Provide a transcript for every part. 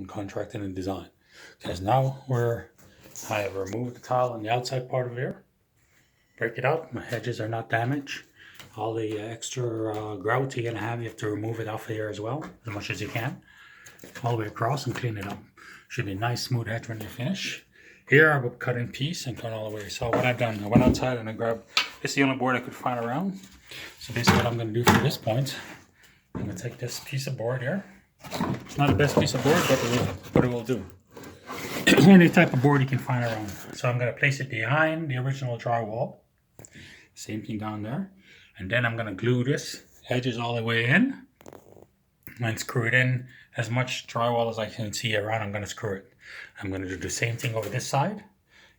contracting and design. Because now I have removed the tile on the outside part of here. Break it out. My hedges are not damaged. All the extra grout you're gonna have, you have to remove it off of here as well, as much as you can. All the way across and clean it up. Should be a nice smooth hedge when you finish. Here I will cut in piece and cut all the way. So what I've done, I went outside and I grabbed, this is the only board I could find around. So basically what I'm gonna do for this point, I'm gonna take this piece of board here. It's not the best piece of board, but it will do. Any type of board you can find around. So I'm gonna place it behind the original drywall. Same thing down there. And then I'm gonna glue this edges all the way in and screw it in. As much drywall as I can see around, I'm gonna screw it. I'm gonna do the same thing over this side,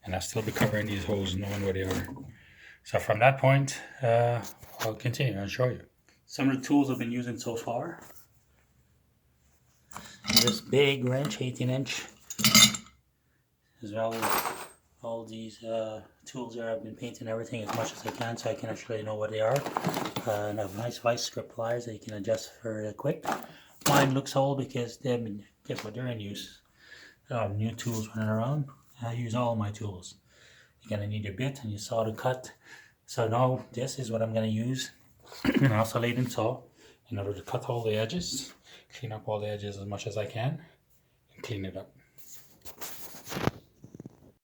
and I'll still be covering these holes knowing where they are. So from that point, I'll continue and show you. Some of the tools I've been using so far. This big wrench, 18-inch, as well as all these tools here. I've been painting everything as much as I can so I can actually know what they are. And I have nice vice grip pliers that you can adjust for quick. Mine looks old because they're in use. New tools running around. I use all my tools. You're gonna need your bit and your saw to cut. So now this is what I'm gonna use. An oscillating saw in order to cut all the edges, clean up all the edges as much as I can, and clean it up.